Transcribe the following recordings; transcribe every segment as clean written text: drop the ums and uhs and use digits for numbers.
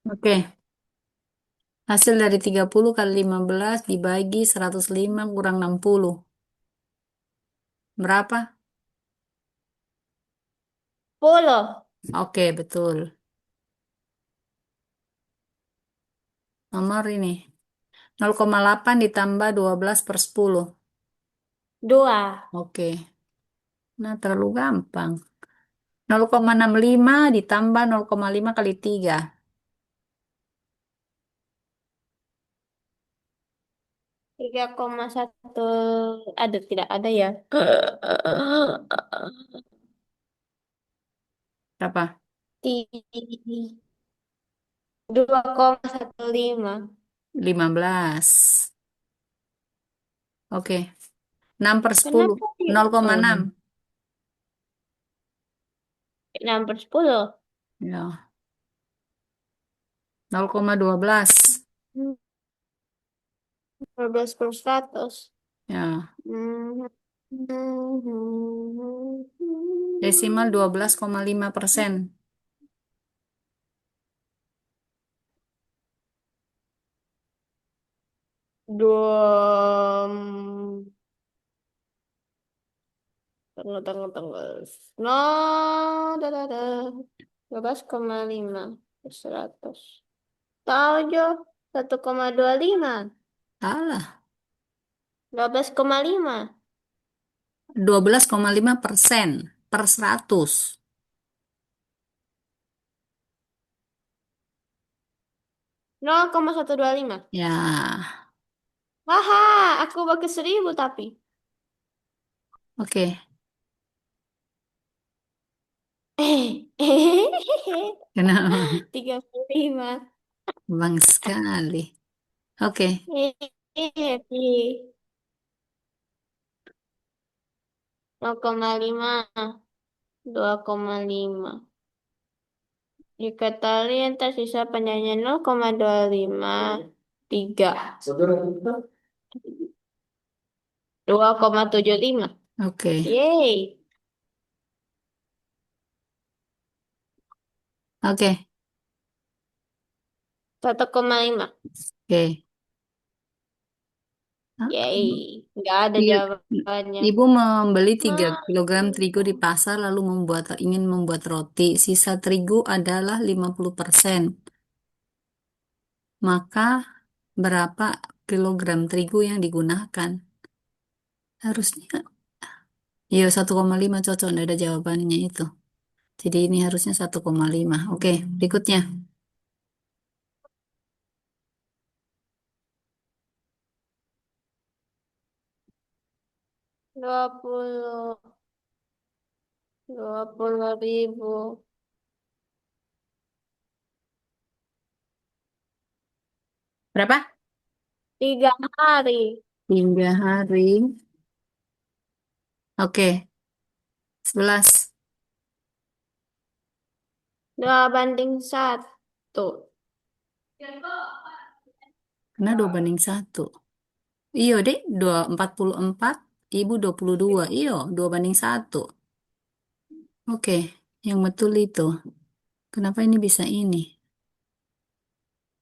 Oke, hasil dari 30 kali 15 dibagi 105 kurang 60. Berapa? 10. Oke, betul. Nomor ini. 0,8 ditambah 12 per 10. 2. Oke. Nah, terlalu gampang. 0,65 ditambah 0,5 kali 3. 3,1. Ada, tidak ada ya? Berapa? 2,15. 15. Oke. 6 per 10. Kenapa dia? Oh, 0,6. 6/10. Ya. 0,12. 12/100. Ya. Hmm. Desimal 12,5%. Dua. Tengah, tengah, tengah. No, dah, dah, dah. 12,5 per 100. Tahu Jo, 1,25. Salah. 12,5. 12,5% per 100. 0,125. Ya. Haha, aku pakai 1.000 tapi. Oke. Kenapa? 35. Bang sekali. Oke. Hehehe. 0,5. 2,5. Dikali yang tersisa penyanyian 0,25. 3. 2,75. Oke. Yeay. Oke. 1,5. Oke. Yeay. Nggak ada I- jawabannya. Ibu membeli 3 Nah, kilogram terigu di pasar lalu ingin membuat roti. Sisa terigu adalah 50%. Maka berapa kilogram terigu yang digunakan? Harusnya, ya 1,5 cocok, nggak ada jawabannya itu. Jadi ini harusnya 1,5. Oke, berikutnya. 20. 20.000. Berapa? 3 hari. 3 hari. Oke, 11. 2/1. Karena 2 banding 1. Iya deh, 44. Ibu 22. Iya, 2 banding 1. Oke, yang betul itu. Kenapa ini bisa ini?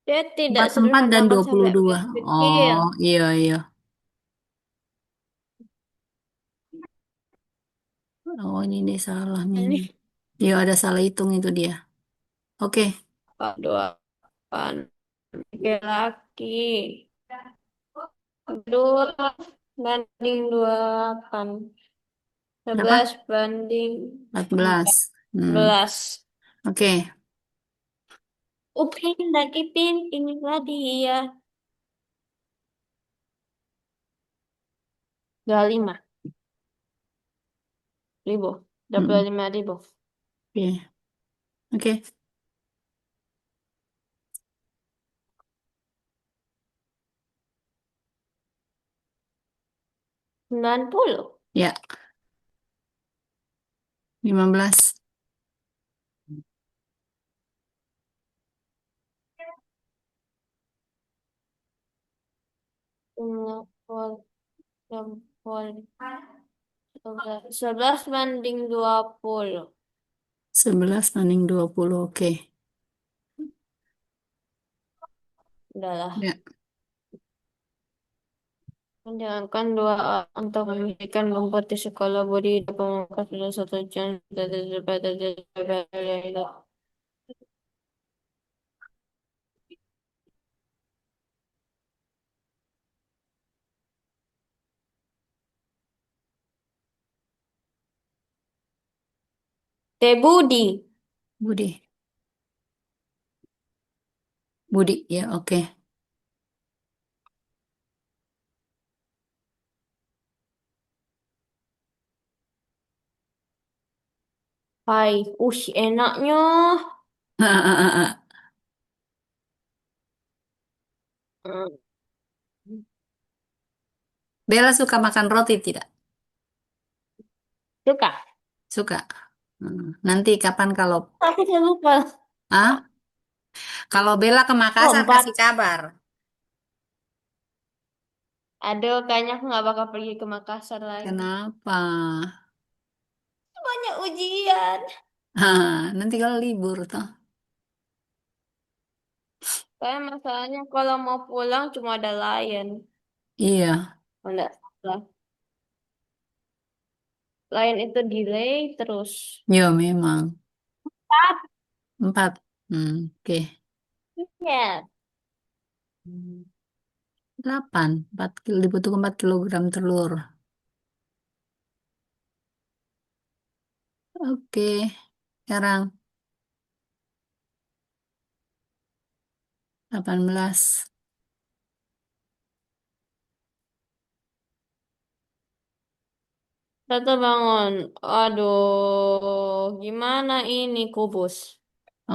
Dia tidak 44 dan sederhanakan sampai 22. garis kecil. Oh, iya, iya. Oh, ini deh salah nih. Ini Ya, ada salah hitung itu dia. Oke, dua kan laki-laki. 2/8. berapa? 14. Hmm. 11/14. Oke, Upin lagi pin inilah dia. 25.000. dua puluh mm-mm. lima ribu. Oke, oke. 90. Ya, 15. 11/20. 11 banding 20. Oke. Udahlah. Ya. Menjalankan doa untuk memberikan rumput di sekolah budi dan pemangkas dalam satu jam. Teh Budi. Budi. Budi, ya oke. Hai, enaknya. Hmm. Bella suka makan roti tidak? Suka. Suka. Nanti kapan kalau Aku saya lupa. ah kalau Bella ke Oh, Makassar kasih 4. kabar. Aduh, kayaknya aku nggak bakal pergi ke Makassar lagi. Kenapa? Banyak ujian. Nanti kalau libur toh. Kayak masalahnya kalau mau pulang cuma ada Lion. Iya, Oh, enggak salah. Lion itu delay terus. ya memang. Empat. 4. Oke. Ya. 8. 4 dibutuhkan 4 kilogram telur. Oke. Sekarang 18. Satu bangun. Aduh, gimana ini kubus?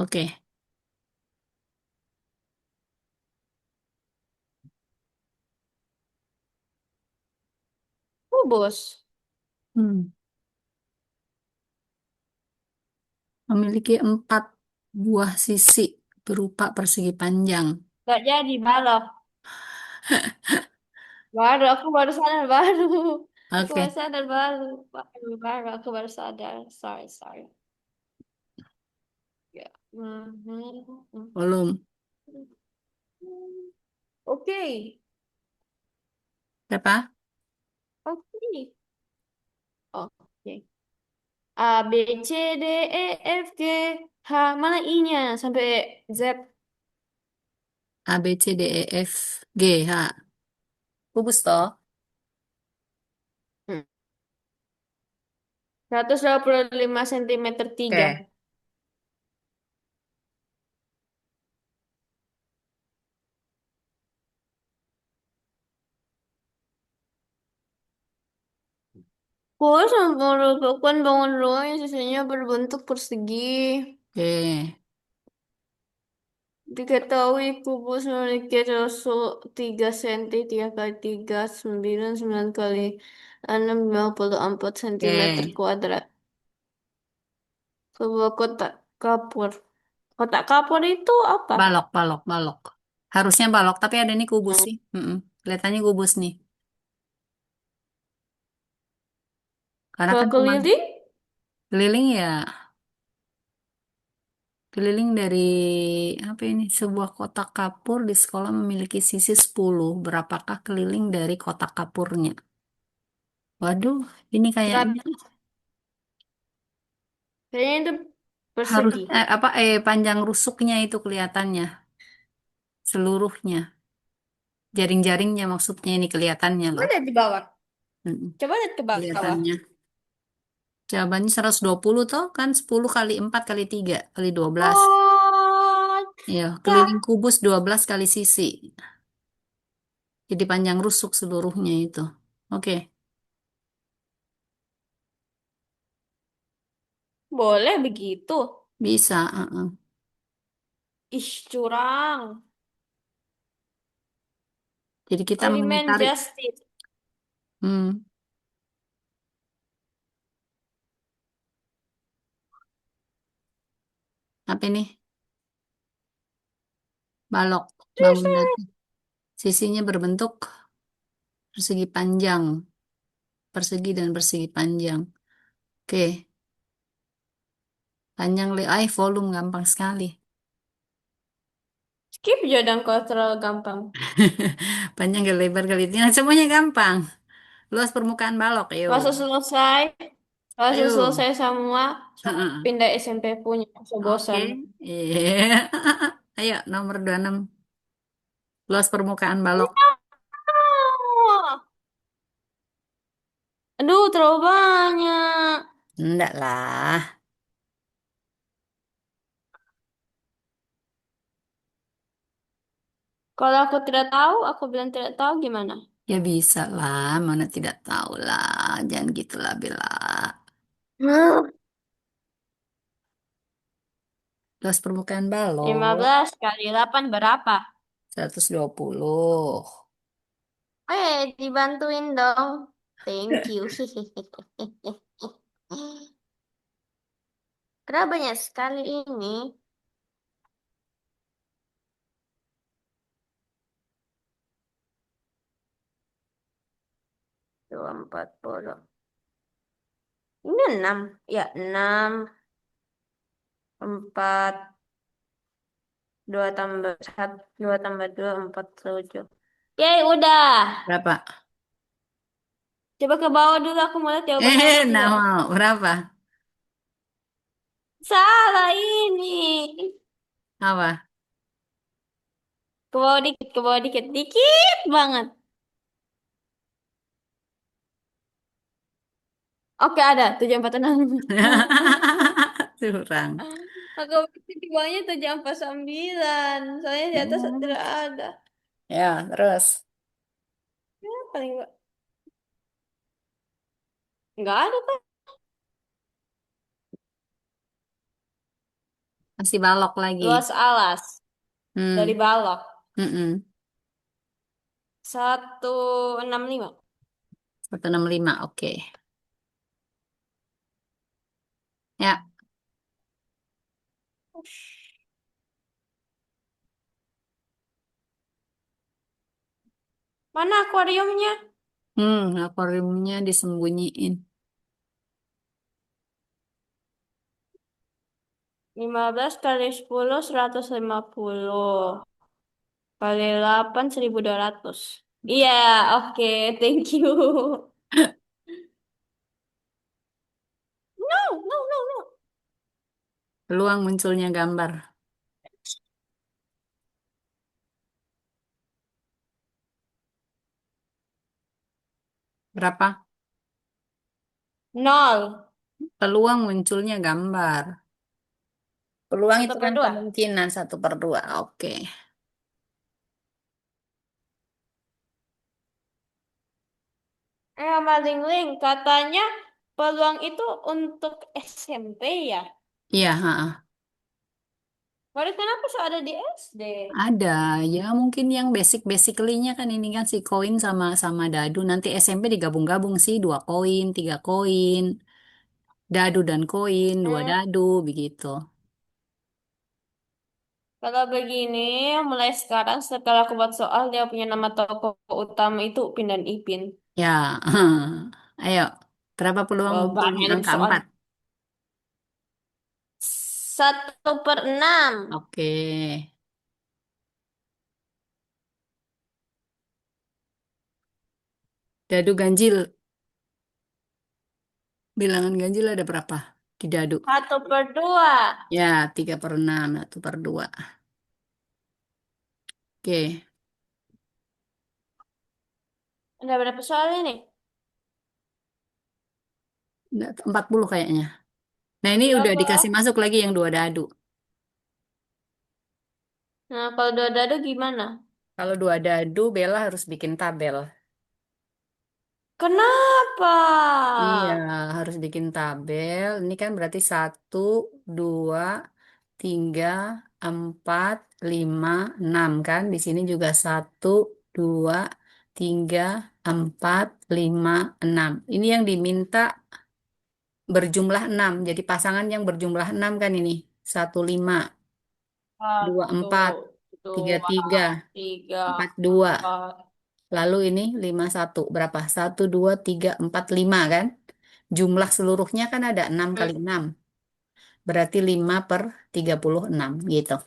Oke. Kubus. Hmm. Memiliki 4 buah sisi berupa persegi panjang. Gak jadi balok. Aku baru sadar baru. Aku baru Oke. sadar baru. Aku baru sadar. Sorry, sorry. Ya. Mhm. Belum. Oke. Berapa? Oke. Oke. A, B, C, D, E, F, G, H. Mana I-nya? Sampai Z. A, B, C, D, E, F, G, H. Kubus toh? Hmm. 125 cm 3. Oke. Kuas merupakan bangunan rumah yang sisanya berbentuk persegi. Oke. Diketahui kubus memiliki rasul 3 cm, 3 kali 3, 9, 9 kali 6, 54 centimeter Oke. kuadrat. Sebuah kotak kapur. Kotak kapur itu apa? Balok, balok, balok. Harusnya balok, tapi ada nih kubus Hmm. sih. Kelihatannya kubus nih. Karena Kalau kan cuma keliling, keliling ya, keliling dari apa ini? Sebuah kotak kapur di sekolah memiliki sisi 10. Berapakah keliling dari kotak kapurnya? Waduh, ini serat. kayaknya Kayaknya itu harus persegi. panjang rusuknya itu kelihatannya seluruhnya. Jaring-jaringnya maksudnya ini kelihatannya Coba loh. lihat di bawah. Mm-mm. Coba lihat ke bawah. Kelihatannya. Jawabannya 120 toh kan 10 kali 4 kali 3 kali 12. Oh, Ya, keliling Kak, kubus 12 kali sisi. Jadi panjang rusuk seluruhnya itu. Oke, boleh begitu. bisa. Ih, curang. Jadi kita Eksperimen mengitari. justice. Hmm, apa ini? Balok. Bangun batu. Sisinya berbentuk persegi panjang. Persegi dan persegi panjang. Oke, panjang volume gampang sekali. Skip Jodang kalau terlalu gampang. Panjang kali lebar kali tinggi. Semuanya gampang. Luas permukaan balok, ayo. Masa selesai, masa Ayo. selesai semua, sok Heeh. pindah SMP punya. So Oke. bosan. Iya. Ayo, nomor 26. Luas permukaan balok. No! Aduh, terlalu banyak. Enggak lah. Kalau aku tidak tahu, aku bilang tidak tahu gimana? Ya bisa lah, mana tidak tahu lah. Jangan gitulah, Bella. Hmm. Luas permukaan balok. 15 kali 8 berapa? 120. Dibantuin dong. Thank you. Kenapa banyak sekali ini? 240. Ini 6. Ya, 6, 4, 2 tambah 1, 2 tambah 2, 4, 7. Oke, udah. Berapa? Coba ke bawah dulu, aku mau lihat jawabannya ada Nah tidak. mau. Berapa? Salah ini. Apa? Ke bawah dikit, ke bawah dikit. Dikit banget. Oke, ada. 746. Curang. Aku pikir di bawahnya 749. Soalnya di atas Hmm. tidak ada. Ya, terus. Ya, paling nggak ada kan. Masih balok lagi. Luas alas dari Hmm. balok. Mm-mm. 165. 165. Oke. Ya. Mana akuariumnya? Akuariumnya disembunyiin. 15 kali 10, 150. Kali 8, 1200. Iya, oke. Thank you. No, no, no, no. Peluang munculnya gambar. Berapa? Nol. Peluang munculnya gambar. Peluang Satu itu per kan dua. kemungkinan 1/2. Oke. Maling Link, katanya peluang itu untuk SMP ya. Iya, ha. Baru kenapa so ada di SD? Ada. Ya mungkin yang basic-basically-nya kan ini kan si koin sama sama dadu. Nanti SMP digabung-gabung sih. 2 koin, 3 koin. Dadu dan koin, dua Hmm, dadu, begitu. kalau begini, mulai sekarang setelah aku buat soal, dia punya nama tokoh utama itu Upin dan Ipin. Ya, ayo. Berapa peluang Oh, munculnya banyak angka soal. 4? 1/6. Oke. Dadu ganjil. Bilangan ganjil ada berapa di dadu? 1/2. Ya, 3/6, 1/2. Oke, Ada berapa soal ini? nggak, 40 kayaknya. Nah, ini udah Berapa? dikasih masuk lagi yang 2 dadu. Nah, kalau dua dado gimana? Kalau 2 dadu, Bella harus bikin tabel. Kenapa? Iya, harus bikin tabel. Ini kan berarti 1, 2, 3, 4, 5, 6 kan? Di sini juga 1, 2, 3, 4, 5, 6. Ini yang diminta berjumlah 6. Jadi pasangan yang berjumlah 6 kan ini. 1, 5, 2, Satu, 4, 3, dua, 3, tiga, 4, 2. empat. Lalu ini 5, 1. Berapa? 1, 2, 3, 4, 5 kan? Jumlah seluruhnya kan ada 6 Hmm, kali 6. Berarti 5/36 gitu.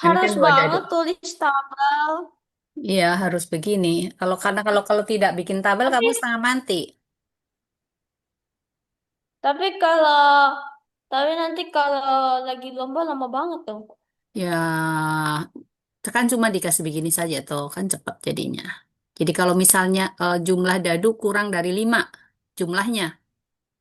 Ini kan Harus dua dadu. banget tulis tabel. Iya, harus begini. Kalau tidak bikin tabel Tapi kamu setengah mati. tapi tapi nanti kalau lagi lomba lama banget tuh. Ya, kan cuma dikasih begini saja toh, kan cepat jadinya. Jadi kalau misalnya jumlah dadu kurang dari 5 jumlahnya,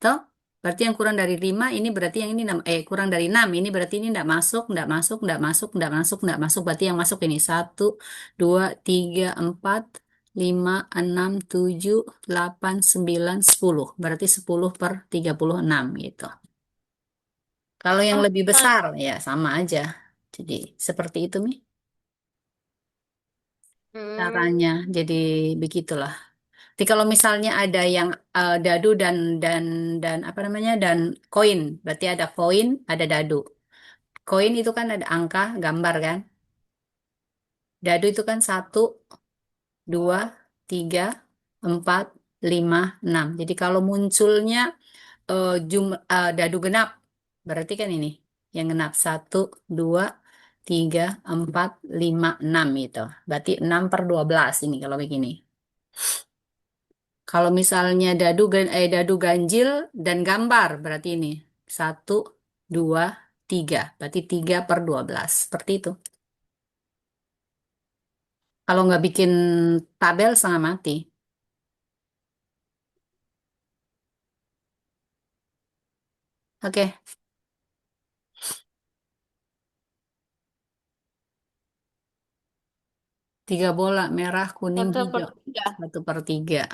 toh berarti yang kurang dari 5 ini berarti yang ini kurang dari 6 ini berarti ini tidak masuk, tidak masuk, tidak masuk, tidak masuk, tidak masuk. Berarti yang masuk ini satu, 2, 3, 4, 5, 6, 7, 8, 9, 10. Berarti 10 per 36 gitu. Kalau yang Ah, lebih ah, besar ya sama aja. Jadi seperti itu nih caranya. hmm, Jadi begitulah. Jadi kalau misalnya ada yang dadu dan dan apa namanya dan koin, berarti ada koin, ada dadu. Koin itu kan ada angka, gambar kan. Dadu itu kan satu, dua, tiga, empat, lima, enam. Jadi kalau munculnya dadu genap, berarti kan ini yang genap satu, dua, tiga, empat, lima, enam itu. Berarti 6/12 ini kalau begini. Kalau misalnya dadu ganjil dan gambar berarti ini satu, dua, tiga. Berarti 3/12 seperti itu. Kalau nggak bikin tabel setengah mati. Oke, 3 bola merah, kuning, satu per hijau, tiga. 1/3.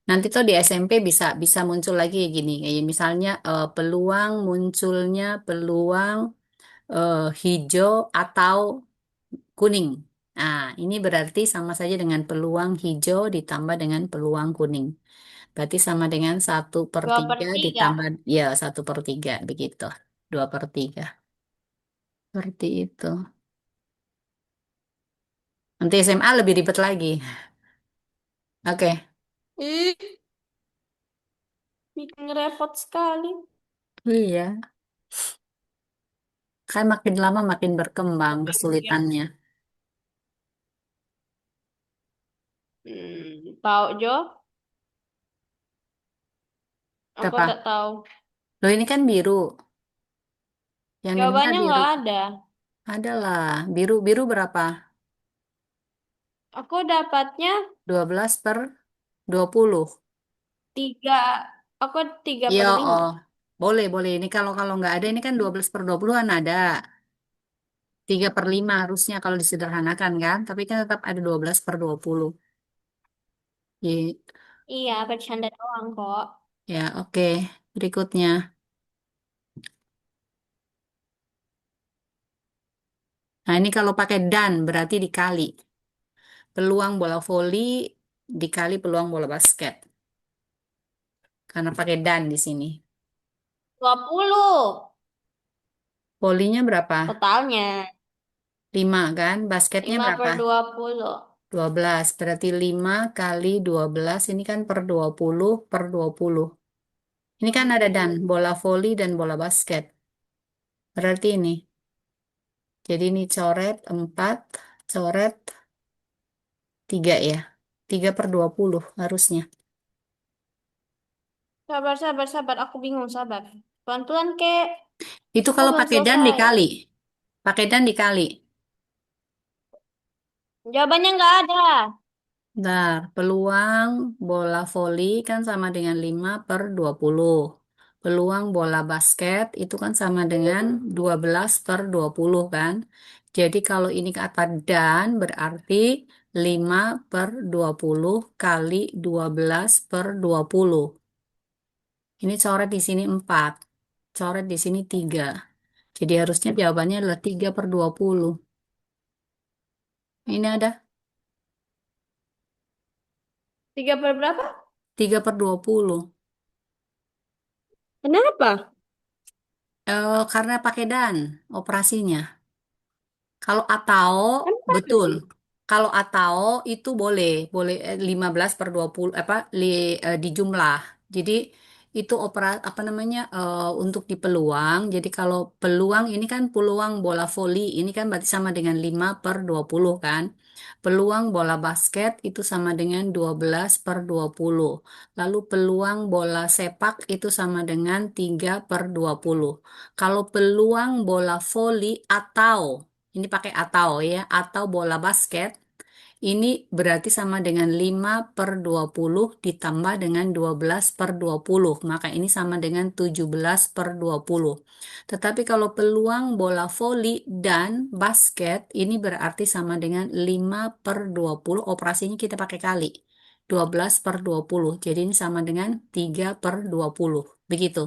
Nanti tuh di SMP bisa bisa muncul lagi kayak gini. Kayak misalnya peluang munculnya peluang hijau atau kuning. Nah, ini berarti sama saja dengan peluang hijau ditambah dengan peluang kuning. Berarti sama dengan satu per Dua per tiga tiga. ditambah, ya 1/3 begitu. 2/3. Seperti itu. Nanti SMA lebih ribet lagi. Oke. Ih, bikin repot sekali. Iya. Kan makin lama makin berkembang kesulitannya. Tahu Jo? Aku Apa? tak tahu. Loh ini kan biru. Yang diminta Jawabannya biru. nggak ada. Adalah. Biru berapa? Aku dapatnya 12/20. tiga. Aku tiga Iya, per lima. oh. Boleh, boleh. Ini kalau kalau nggak ada, ini kan 12/20 kan ada. 3/5 harusnya kalau disederhanakan kan. Tapi kan tetap ada 12/20. Iya. Iya, bercanda doang kok. Ya, oke. Berikutnya. Nah, ini kalau pakai dan berarti dikali. Peluang bola voli dikali peluang bola basket. Karena pakai dan di sini. 20 Volinya berapa? totalnya. 5 kan? Basketnya Lima berapa? per 20. 12. Berarti 5 kali 12 ini kan per 20/20. Ini kan ada dan bola voli dan bola basket. Berarti ini. Jadi ini coret 4, coret 3 ya. 3/20 harusnya. Sabar, sabar, sabar. Aku bingung, sabar. Pelan-pelan, kek. Itu Aku kalau belum pakai dan selesai. dikali. Pakai dan dikali. Jawabannya nggak ada. Bentar, peluang bola voli kan sama dengan 5/20. Peluang bola basket itu kan sama dengan 12/20 kan. Jadi kalau ini kata dan berarti 5/20 kali 12/20. Ini coret di sini 4. Coret di sini 3. Jadi harusnya jawabannya adalah 3/20. Ini ada 3 per berapa? 3/20. Kenapa? Karena pakai dan operasinya. Kalau atau Kan betul. pagi. Kalau atau itu boleh 15/20 apa dijumlah. Jadi itu apa namanya untuk di peluang. Jadi kalau peluang ini kan peluang bola voli ini kan berarti sama dengan 5/20 kan. Peluang bola basket itu sama dengan 12/20. Lalu peluang bola sepak itu sama dengan 3/20. Kalau peluang bola voli atau ini pakai atau ya, atau bola basket ini berarti sama dengan 5/20 ditambah dengan 12/20. Maka ini sama dengan 17/20. Tetapi kalau peluang bola voli dan basket ini berarti sama dengan 5/20. Operasinya kita pakai kali. 12/20. Jadi ini sama dengan 3/20. Begitu.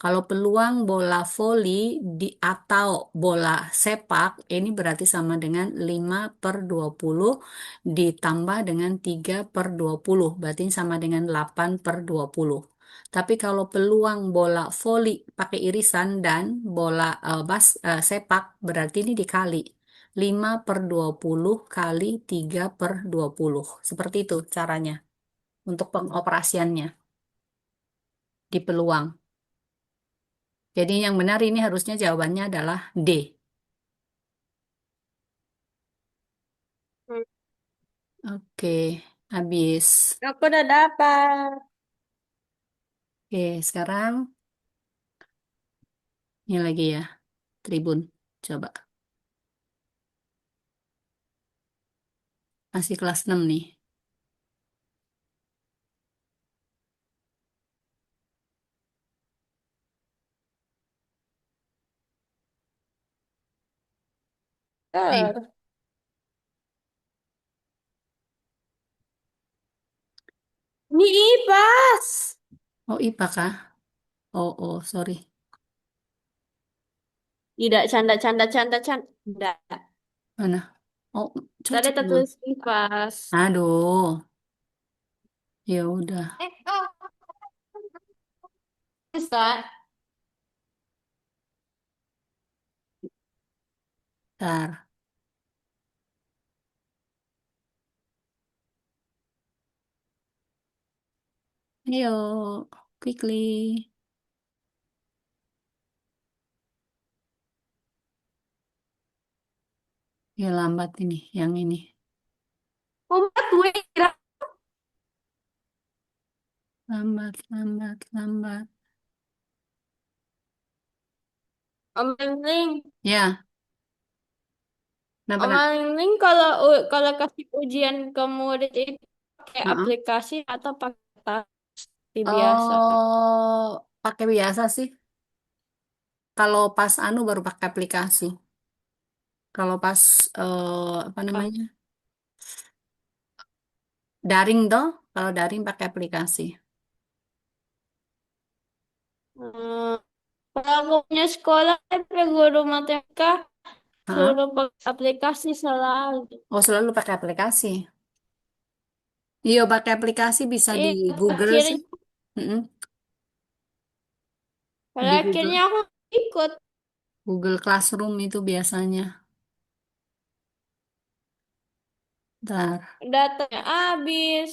Kalau peluang bola voli atau bola sepak ini berarti sama dengan 5/20 ditambah dengan 3/20. Berarti ini sama dengan 8/20. Tapi kalau peluang bola voli pakai irisan dan bola sepak berarti ini dikali. 5/20 kali 3/20. Seperti itu caranya untuk pengoperasiannya di peluang. Jadi yang benar ini harusnya jawabannya adalah D. Hmm, Oke, habis. aku udah dapat. Oke, sekarang ini lagi ya, Tribun. Coba. Masih kelas 6 nih. Ayo. Ini IPAS. Oh, IPA kah? Oh, oh, sorry. Tidak canda canda canda canda. Tidak. Mana? Oh, Tadi cocok dong. tertulis IPAS. Aduh, ya udah. Oh, bisa. Ntar. Ayo, quickly. Ya lambat ini, yang ini. Obat gue kira Lambat, lambat, lambat. omeling. Ya, kenapa nak? Omeling kalau kasih ujian ke murid itu pakai Heeh. aplikasi atau pakai taksi biasa. Oh, pakai biasa sih. Kalau pas anu baru pakai aplikasi. Kalau pas apa Oh. namanya? Daring toh, kalau daring pakai aplikasi. Hmm. Kalau aku punya sekolah, tapi guru matematika Hah? suruh pakai aplikasi selalu. Oh, selalu pakai aplikasi. Iya, pakai aplikasi bisa di Eh, Google akhirnya, sih. Mm-mm. pada Di akhirnya Google. aku ikut. Google Classroom itu biasanya. Ntar. Datanya habis.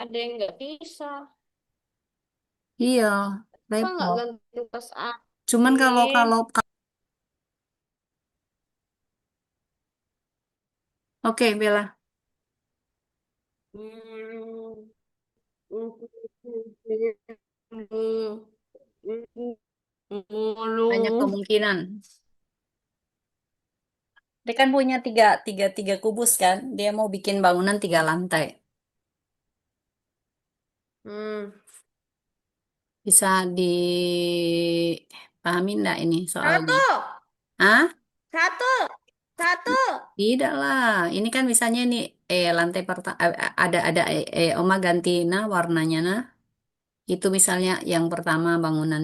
Ada yang nggak bisa. Iya, Kok nggak repot. ganti pas Cuman kalau akhir? kalau oke, Bella. Hmm. Banyak Mulu. kemungkinan. Dia kan punya tiga kubus kan. Dia mau bikin bangunan 3 lantai. Hmm. Bisa dipahami nggak ini soalnya? Satu, Hah? satu, satu. Tidak lah. Ini kan misalnya nih, lantai pertama ada Oma ganti nah warnanya nah. Itu misalnya yang pertama bangunan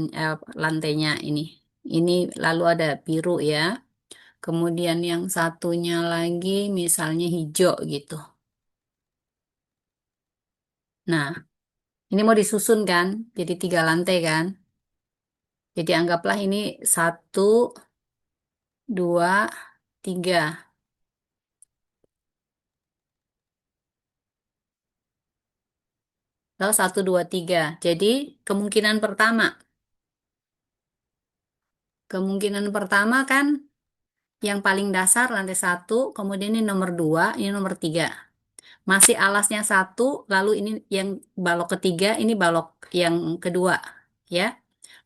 lantainya ini. Ini lalu ada biru ya. Kemudian yang satunya lagi misalnya hijau gitu. Nah, ini mau disusun kan? Jadi 3 lantai kan? Jadi anggaplah ini 1, 2, 3. Lalu satu, dua, tiga. Jadi kemungkinan pertama kan yang paling dasar lantai satu, kemudian ini nomor dua, ini nomor tiga. Masih alasnya satu, lalu ini yang balok ketiga, ini balok yang kedua, ya.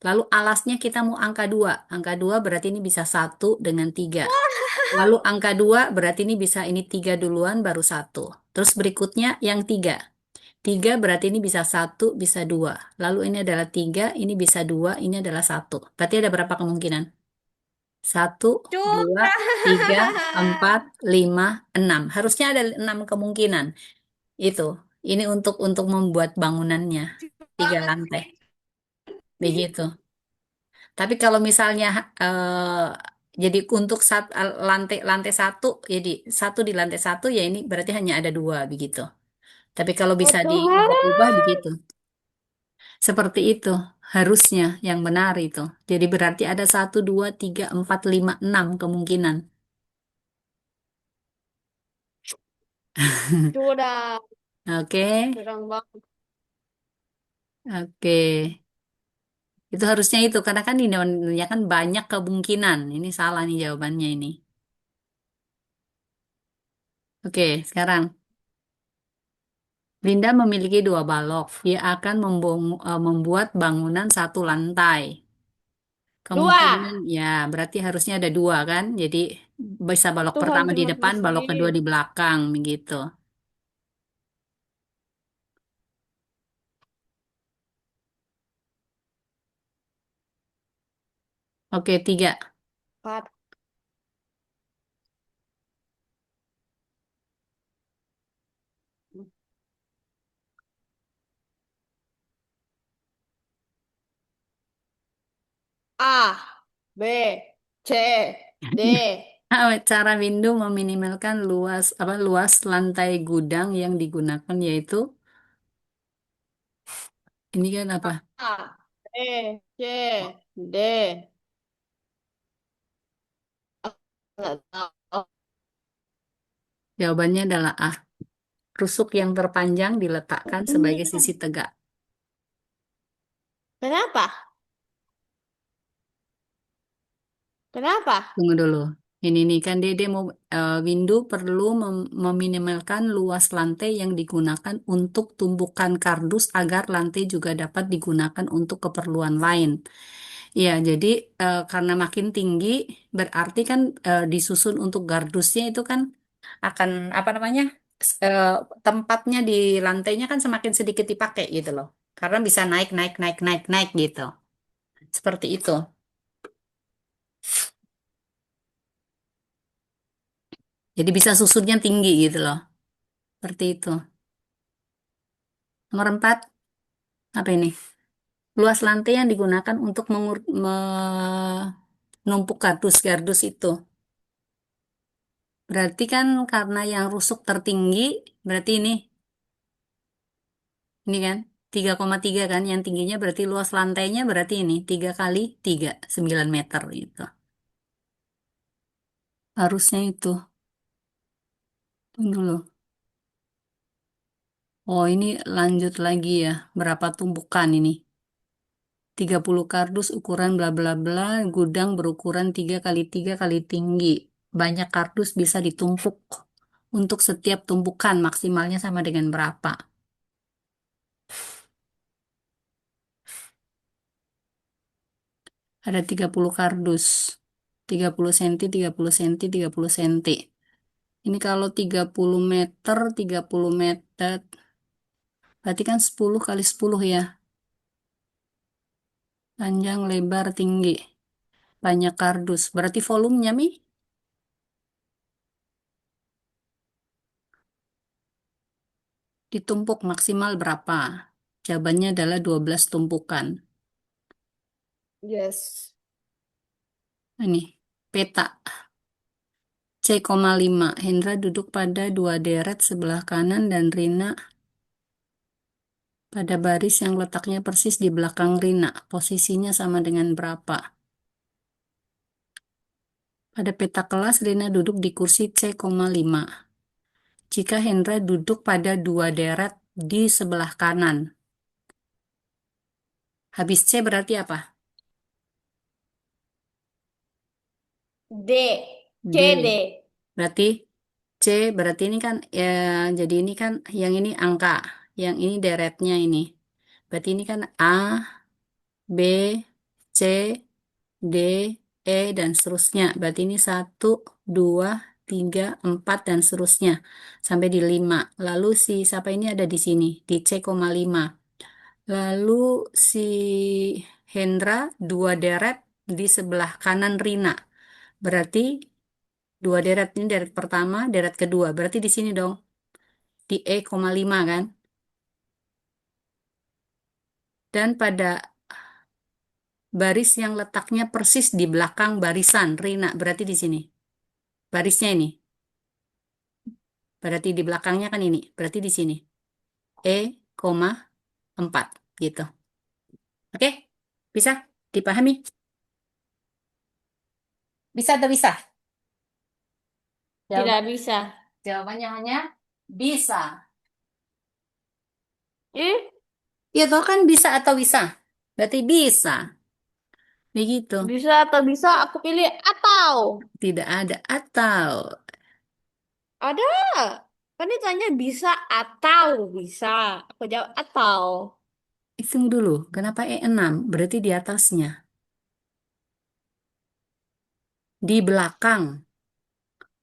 Lalu alasnya kita mau angka dua. Angka dua berarti ini bisa satu dengan tiga. Lalu angka dua berarti ini bisa ini tiga duluan baru satu. Terus berikutnya yang tiga. Tiga berarti ini bisa satu, bisa dua. Lalu ini adalah tiga, ini bisa dua, ini adalah satu. Berarti ada berapa kemungkinan? Satu, dua, tiga, empat, Curang. lima, enam. Harusnya ada enam kemungkinan. Itu. Ini untuk membuat bangunannya tiga Banget lantai. sih. Begitu. Tapi kalau misalnya jadi untuk lantai lantai satu, jadi satu di lantai satu ya ini berarti hanya ada dua begitu. Tapi kalau Oh bisa diubah-ubah Tuhan. begitu. Seperti itu harusnya yang benar itu. Jadi berarti ada satu, dua, tiga, empat, lima, enam kemungkinan. Curang. Oke, Curang banget. oke. Itu harusnya itu karena kan di Indonesia kan banyak kemungkinan. Ini salah nih jawabannya ini. Oke, sekarang Linda memiliki dua balok. Dia akan membuat bangunan satu lantai. Dua. Kemungkinan ya berarti harusnya ada dua kan. Jadi bisa balok Tuhan pertama di terima depan, balok kedua kasih. di belakang begitu. Oke, tiga. Empat. A, B, C, D. Cara window meminimalkan luas lantai gudang yang digunakan yaitu ini kan apa? A, B, C, D. Nggak tahu. Jawabannya adalah A. Rusuk yang terpanjang diletakkan sebagai sisi tegak. Kenapa? Kenapa? Tunggu dulu. Ini nih kan Dede mau window perlu meminimalkan luas lantai yang digunakan untuk tumbukan kardus agar lantai juga dapat digunakan untuk keperluan lain. Ya, jadi karena makin tinggi berarti kan disusun untuk gardusnya itu kan akan apa namanya tempatnya di lantainya kan semakin sedikit dipakai gitu loh. Karena bisa naik naik naik naik naik gitu. Seperti itu. Jadi bisa susunnya tinggi gitu loh. Seperti itu. Nomor 4, apa ini? Luas lantai yang digunakan untuk menumpuk kardus-kardus itu. Berarti kan karena yang rusuk tertinggi, berarti ini kan 3,3 kan, yang tingginya berarti luas lantainya berarti ini 3 kali 3, 9 meter itu. Harusnya itu. Tunggu dulu. Oh ini lanjut lagi ya, berapa tumpukan ini? 30 kardus ukuran bla bla bla, gudang berukuran 3 kali 3 kali tinggi. Banyak kardus bisa ditumpuk. Untuk setiap tumpukan maksimalnya sama dengan berapa? Ada 30 kardus. 30 senti, 30 senti, 30 senti. Ini kalau 30 meter, 30 meter, berarti kan 10 kali 10 ya. Panjang, lebar, tinggi. Banyak kardus. Berarti volumenya, Mi? Ditumpuk maksimal berapa? Jawabannya adalah 12 tumpukan. Yes. Ini, peta. C,5. Hendra duduk pada dua deret sebelah kanan dan Rina pada baris yang letaknya persis di belakang Rina. Posisinya sama dengan berapa? Pada peta kelas, Rina duduk di kursi C,5. Jika Hendra duduk pada dua deret di sebelah kanan, Habis C berarti apa? D. D. C, D. Berarti C berarti ini kan ya, jadi ini kan yang ini angka, yang ini deretnya ini. Berarti ini kan A, B, C, D, E, dan seterusnya. Berarti ini satu, dua, tiga, empat, dan seterusnya. Sampai di 5. Lalu si siapa ini ada di sini, di C,5. Lalu si Hendra, dua deret di sebelah kanan Rina. Berarti dua deret ini deret pertama, deret kedua. Berarti di sini dong, di E,5 kan. Dan pada baris yang letaknya persis di belakang barisan Rina. Berarti di sini. Barisnya ini. Berarti di belakangnya kan ini. Berarti di sini. E,4 gitu. Oke? Bisa? Dipahami? Bisa atau bisa? Tidak Jawab- bisa. Jawabannya hanya bisa. Eh, Ya toh kan bisa atau bisa? Berarti bisa. Begitu. bisa atau bisa aku pilih atau. Tidak ada atau. Ada. Kan ditanya bisa atau bisa. Aku jawab atau. Hitung dulu. Kenapa E6? Berarti di atasnya. Di belakang.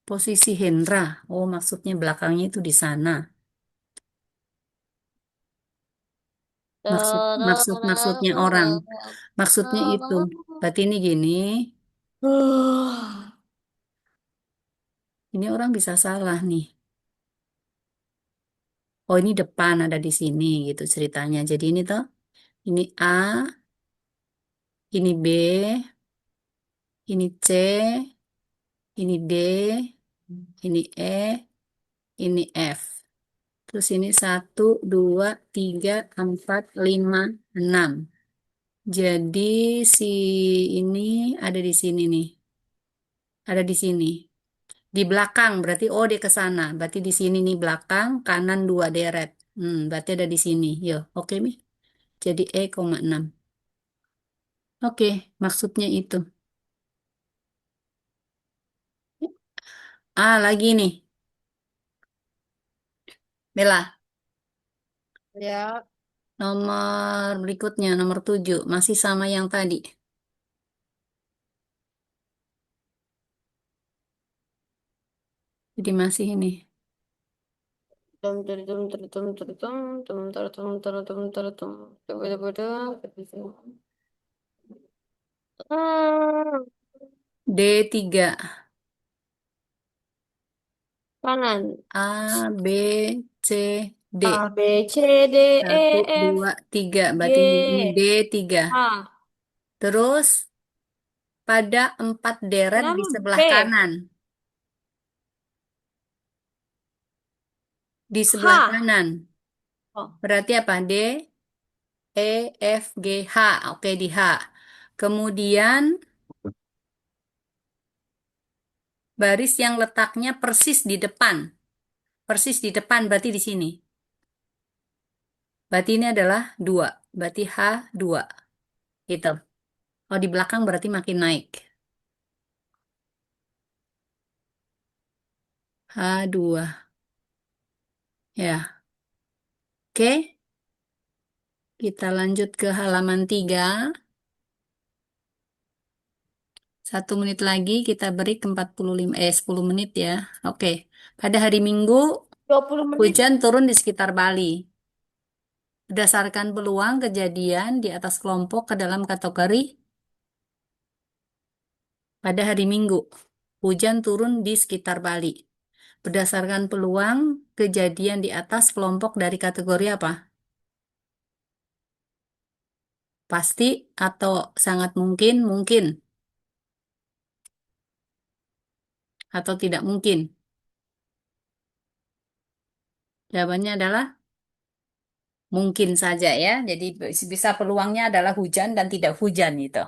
Posisi Hendra. Oh, maksudnya belakangnya itu di sana. Maksudnya orang. Maksudnya itu. Berarti ini gini. Ini orang bisa salah nih. Oh, ini depan ada di sini gitu ceritanya. Jadi ini tuh, ini A, ini B, ini C, ini D, ini E, ini F. Terus ini satu, dua, tiga, empat, lima, enam. Jadi si ini ada di sini nih. Ada di sini. Di belakang berarti oh dia ke sana. Berarti di sini nih belakang kanan dua deret. Berarti ada di sini. Yo, oke Mi. Jadi E,6. Oke, maksudnya itu. Lagi nih. Bella, Ya, nomor berikutnya, nomor 7. Masih sama yang tadi. Jadi masih ini. tum tum tum tum tum tum tum tum tum tum tum tum tum tum. Coba coba coba. Hmm, D3. kanan. A, B, C, D. A B C D E Satu, F dua, tiga. Berarti ini G D3. H. Terus pada 4 deret di Kenapa B? sebelah kanan. Di sebelah H. kanan. Oh, Berarti apa? D, E, F, G, H. Oke, di H. Kemudian baris yang letaknya persis di depan. Persis di depan berarti di sini. Berarti ini adalah 2. Berarti H2. Gitu. Oh, di belakang berarti makin naik. H2. Ya. Oke. Kita lanjut ke halaman 3. 1 menit lagi kita beri ke 45, 10 menit ya. Oke. Pada hari Minggu, 20 menit. hujan turun di sekitar Bali. Berdasarkan peluang kejadian di atas kelompok ke dalam kategori pada hari Minggu. Hujan turun di sekitar Bali. Berdasarkan peluang kejadian di atas kelompok dari kategori apa? Pasti atau sangat mungkin, mungkin, atau tidak mungkin. Jawabannya adalah mungkin saja ya. Jadi bisa peluangnya adalah hujan dan tidak hujan gitu.